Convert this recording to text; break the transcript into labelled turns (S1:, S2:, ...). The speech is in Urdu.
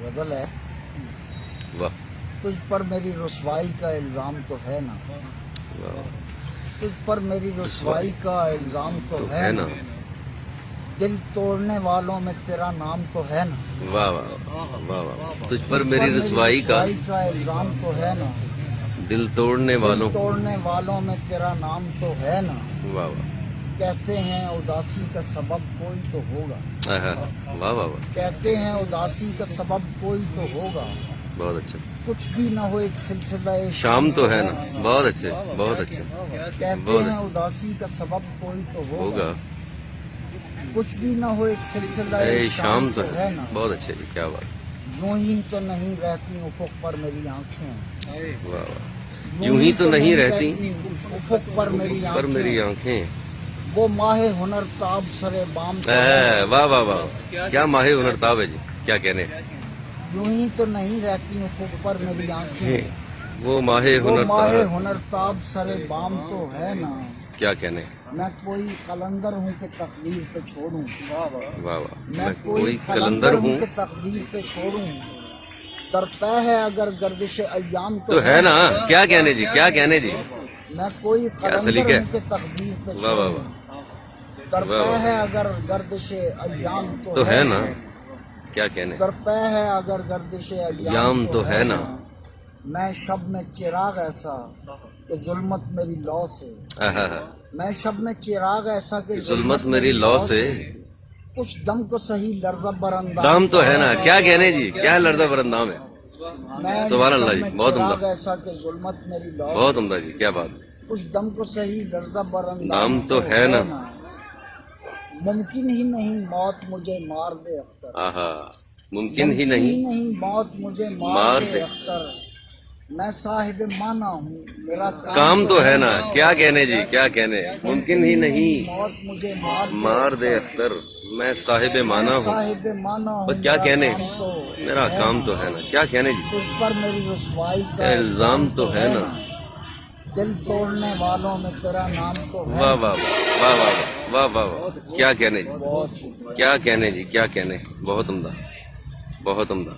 S1: غزل ہے،
S2: واہ
S1: تجھ پر میری رسوائی کا الزام تو ہے نا،
S2: واہ
S1: تجھ پر میری رسوائی کا الزام تو ہے نا، دل توڑنے والوں میں تیرا نام تو ہے نا،
S2: واہ واہ واہ واہ تجھ پر میری رسوائی کا
S1: الزام تو ہے نا،
S2: دل توڑنے
S1: دل
S2: والوں
S1: توڑنے والوں میں تیرا نام تو ہے نا،
S2: واہ واہ
S1: کہتے ہیں اداسی کا سبب کوئی تو ہوگا،
S2: واہ واہ واہ
S1: کہتے ہیں اداسی کا سبب کوئی تو ہوگا،
S2: بہت اچھا
S1: کچھ بھی نہ ہو ایک سلسلہ
S2: شام تو ہے نا، بہت اچھے بہت اچھے
S1: کہتے ہیں اداسی کا سبب کوئی تو ہوگا،
S2: ہوگا
S1: کچھ بھی نہ ہو ایک سلسلہ
S2: اے شام تو
S1: ہے
S2: ہے
S1: نا،
S2: بہت اچھے جی کیا بات
S1: یوں ہی تو نہیں رہتی افق پر میری آنکھیں،
S2: واہ واہ یوں ہی تو نہیں رہتی
S1: افق پر میری
S2: آنکھیں
S1: وہ ماہ ہنر تاب سرے بام تو
S2: واہ واہ واہ کیا ماہ ہنر تاب ہے جی کیا کہنے
S1: یوں ہی تو نہیں رہتی افق پر میری آنکھیں
S2: وہ ماہ
S1: وہ
S2: ہنر
S1: ماہ
S2: تاب
S1: ہنر تاب سرے بام تو ہے نا،
S2: کیا کہنے
S1: میں کوئی قلندر ہوں کہ تقدیر پہ چھوڑوں،
S2: واہ واہ
S1: میں کوئی قلندر ہوں کہ تقدیر پہ چھوڑوں، درپے ہے اگر گردش ایام
S2: تو ہے نا کیا کہنے جی کیا کہنے جی
S1: میں کوئی قلندر
S2: سلیقہ ہے۔
S1: ہوں کہ تقدیر پہ
S2: واہ واہ
S1: چھوڑوں،
S2: واہ
S1: درپے ہے اگر گردش ایام
S2: تو ہے نا کیا کہنے
S1: درپے ہے اگر گردش
S2: یام تو ہے نا
S1: میں شب میں چراغ ایسا کہ ظلمت میری لو سے، میں شب میں چراغ ایسا کہ
S2: ظلمت میری لو سے
S1: کچھ دم کو صحیح لرزہ برانداز
S2: دام تو ہے نا کیا کہنے جی کیا لرزہ برندام ہے
S1: میں
S2: سبحان اللہ جی
S1: شب میں
S2: بہت
S1: چراغ
S2: عمدہ
S1: ایسا کہ ظلمت میری لو
S2: بہت عمدہ جی کیا بات
S1: کچھ دم کو صحیح لرزہ برانداز
S2: دام تو ہے نا
S1: ممکن ہی نہیں موت مجھے مار دے اختر،
S2: آہا ممکن ہی نہیں
S1: موت مجھے
S2: مار
S1: مار
S2: دے۔
S1: دے اختر، میں صاحب مانا ہوں میرا
S2: کام تو ہے نا کیا کہنے جی کیا کہنے ممکن ہی نہیں
S1: موت مجھے
S2: مار دے اختر میں صاحب مانا ہوں
S1: صاحب مانا ہوں
S2: اور کیا کہنے
S1: میرا کام تو
S2: میرا کام تو ہے نا کیا کہنے جی
S1: تجھ پر میری رسوائی کا
S2: الزام تو ہے نا
S1: دل توڑنے والوں میں تیرا نام تو ہے
S2: واہ واہ واہ واہ واہ واہ واہ کیا کہنے جی
S1: بہت
S2: کیا کہنے جی کیا کہنے بہت عمدہ بہت عمدہ